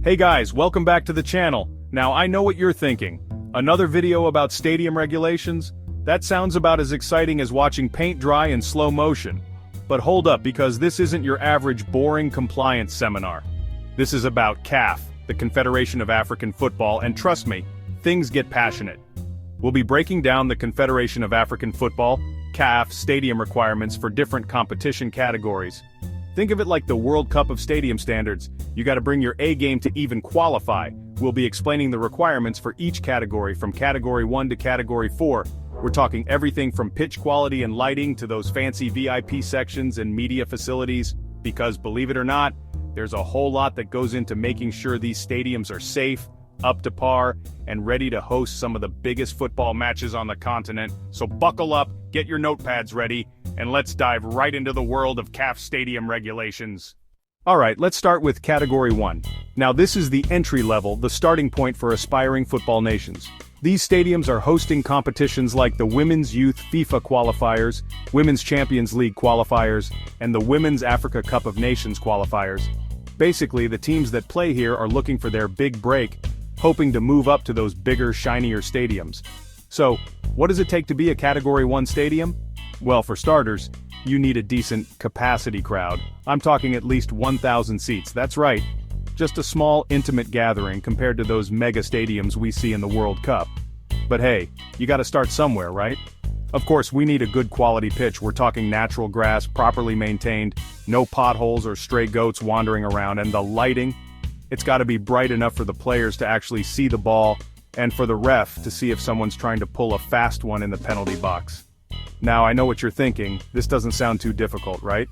Hey guys, welcome back to the channel. Now I know what you're thinking. Another video about stadium regulations? That sounds about as exciting as watching paint dry in slow motion. But hold up, because this isn't your average boring compliance seminar. This is about CAF, the Confederation of African Football, and trust me, things get passionate. We'll be breaking down the Confederation of African Football, CAF, stadium requirements for different competition categories. Think of it like the World Cup of stadium standards. You gotta bring your A game to even qualify. We'll be explaining the requirements for each category from Category 1 to Category 4. We're talking everything from pitch quality and lighting to those fancy VIP sections and media facilities, because believe it or not, there's a whole lot that goes into making sure these stadiums are safe, up to par, and ready to host some of the biggest football matches on the continent. So buckle up, get your notepads ready, and let's dive right into the world of CAF stadium regulations. Alright, let's start with Category 1. Now this is the entry level, the starting point for aspiring football nations. These stadiums are hosting competitions like the Women's Youth FIFA qualifiers, Women's Champions League qualifiers, and the Women's Africa Cup of Nations qualifiers. Basically, the teams that play here are looking for their big break, hoping to move up to those bigger, shinier stadiums. So, what does it take to be a Category 1 stadium? Well, for starters, you need a decent capacity crowd. I'm talking at least 1,000 seats, that's right. Just a small, intimate gathering compared to those mega stadiums we see in the World Cup. But hey, you gotta start somewhere, right? Of course, we need a good quality pitch. We're talking natural grass, properly maintained, no potholes or stray goats wandering around, and the lighting, it's gotta be bright enough for the players to actually see the ball, and for the ref to see if someone's trying to pull a fast one in the penalty box. Now I know what you're thinking, this doesn't sound too difficult, right?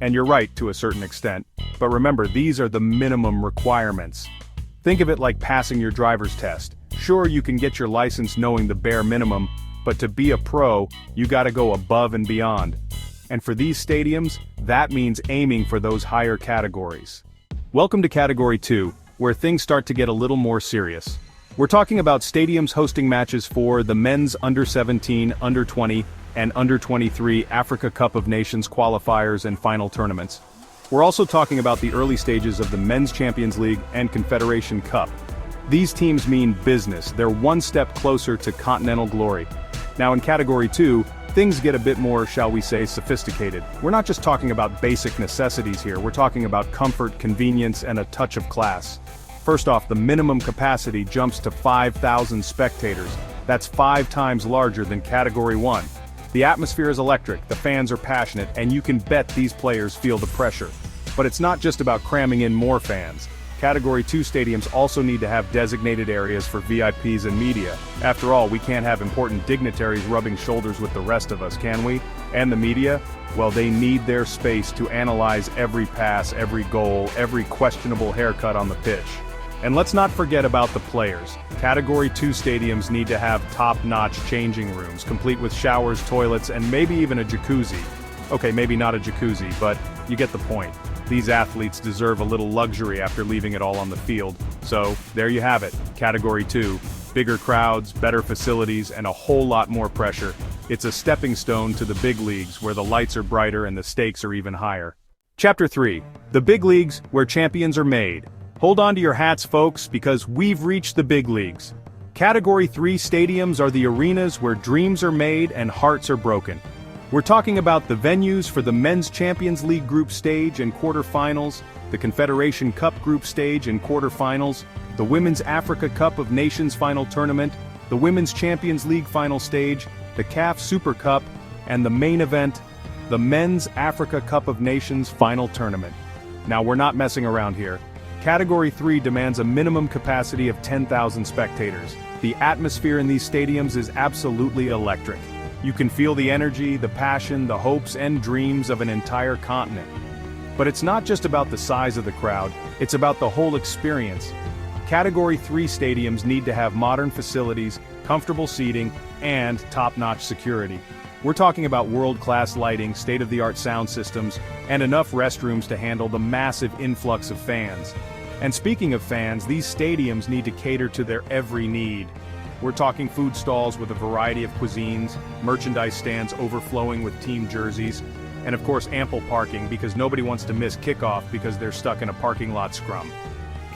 And you're right to a certain extent, but remember, these are the minimum requirements. Think of it like passing your driver's test. Sure, you can get your license knowing the bare minimum, but to be a pro, you gotta go above and beyond. And for these stadiums, that means aiming for those higher categories. Welcome to Category 2, where things start to get a little more serious. We're talking about stadiums hosting matches for the men's under-17, under-20, and under-23 Africa Cup of Nations qualifiers and final tournaments. We're also talking about the early stages of the Men's Champions League and Confederation Cup. These teams mean business, they're one step closer to continental glory. Now in Category 2, things get a bit more, shall we say, sophisticated. We're not just talking about basic necessities here, we're talking about comfort, convenience, and a touch of class. First off, the minimum capacity jumps to 5,000 spectators. That's 5 times larger than Category 1. The atmosphere is electric, the fans are passionate, and you can bet these players feel the pressure. But it's not just about cramming in more fans. Category 2 stadiums also need to have designated areas for VIPs and media. After all, we can't have important dignitaries rubbing shoulders with the rest of us, can we? And the media? Well, they need their space to analyze every pass, every goal, every questionable haircut on the pitch. And let's not forget about the players. Category 2 stadiums need to have top-notch changing rooms, complete with showers, toilets, and maybe even a jacuzzi. Okay, maybe not a jacuzzi, but you get the point. These athletes deserve a little luxury after leaving it all on the field. So, there you have it, Category 2. Bigger crowds, better facilities, and a whole lot more pressure. It's a stepping stone to the big leagues, where the lights are brighter and the stakes are even higher. Chapter 3. The big leagues, where champions are made. Hold on to your hats, folks, because we've reached the big leagues. Category 3 stadiums are the arenas where dreams are made and hearts are broken. We're talking about the venues for the Men's Champions League group stage and quarterfinals, the Confederation Cup group stage and quarterfinals, the Women's Africa Cup of Nations final tournament, the Women's Champions League final stage, the CAF Super Cup, and the main event, the Men's Africa Cup of Nations final tournament. Now we're not messing around here. Category 3 demands a minimum capacity of 10,000 spectators. The atmosphere in these stadiums is absolutely electric. You can feel the energy, the passion, the hopes and dreams of an entire continent. But it's not just about the size of the crowd, it's about the whole experience. Category 3 stadiums need to have modern facilities, comfortable seating, and top-notch security. We're talking about world-class lighting, state-of-the-art sound systems, and enough restrooms to handle the massive influx of fans. And speaking of fans, these stadiums need to cater to their every need. We're talking food stalls with a variety of cuisines, merchandise stands overflowing with team jerseys, and of course ample parking because nobody wants to miss kickoff because they're stuck in a parking lot scrum.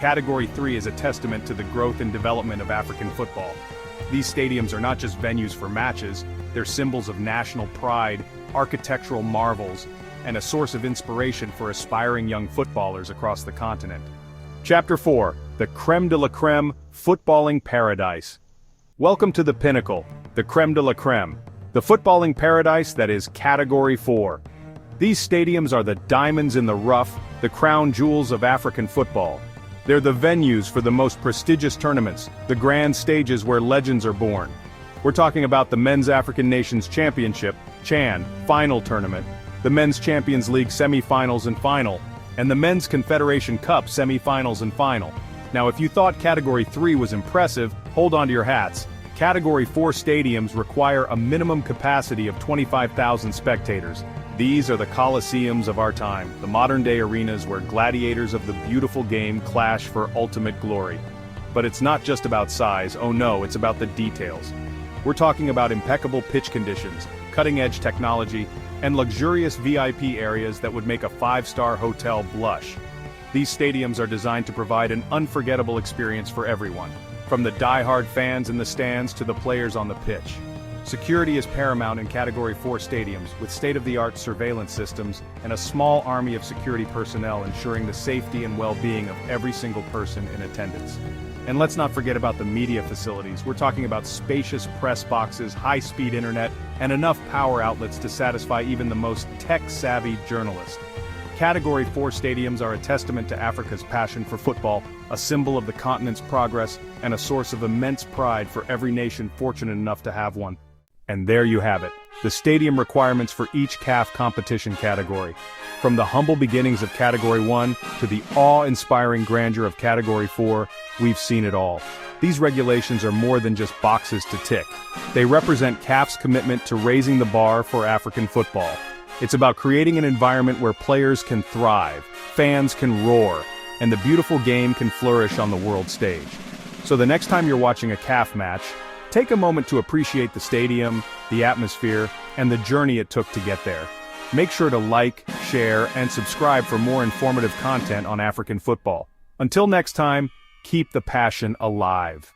Category 3 is a testament to the growth and development of African football. These stadiums are not just venues for matches, they're symbols of national pride, architectural marvels, and a source of inspiration for aspiring young footballers across the continent. Chapter 4, the creme de la creme, footballing paradise. Welcome to the pinnacle, the creme de la creme, the footballing paradise that is Category 4. These stadiums are the diamonds in the rough, the crown jewels of African football. They're the venues for the most prestigious tournaments, the grand stages where legends are born. We're talking about the Men's African Nations Championship, CHAN, final tournament, the Men's Champions League semi-finals and final, and the Men's Confederation Cup semi-finals and final. Now if you thought Category 3 was impressive, hold on to your hats. Category 4 stadiums require a minimum capacity of 25,000 spectators. These are the coliseums of our time, the modern-day arenas where gladiators of the beautiful game clash for ultimate glory. But it's not just about size, oh no, it's about the details. We're talking about impeccable pitch conditions, cutting-edge technology, and luxurious VIP areas that would make a five-star hotel blush. These stadiums are designed to provide an unforgettable experience for everyone, from the die-hard fans in the stands to the players on the pitch. Security is paramount in Category 4 stadiums, with state-of-the-art surveillance systems and a small army of security personnel ensuring the safety and well-being of every single person in attendance. And let's not forget about the media facilities. We're talking about spacious press boxes, high-speed internet, and enough power outlets to satisfy even the most tech-savvy journalist. Category 4 stadiums are a testament to Africa's passion for football, a symbol of the continent's progress, and a source of immense pride for every nation fortunate enough to have one. And there you have it, the stadium requirements for each CAF competition category. From the humble beginnings of Category 1 to the awe-inspiring grandeur of Category 4, we've seen it all. These regulations are more than just boxes to tick. They represent CAF's commitment to raising the bar for African football. It's about creating an environment where players can thrive, fans can roar, and the beautiful game can flourish on the world stage. So the next time you're watching a CAF match, take a moment to appreciate the stadium, the atmosphere, and the journey it took to get there. Make sure to like, share, and subscribe for more informative content on African football. Until next time, keep the passion alive.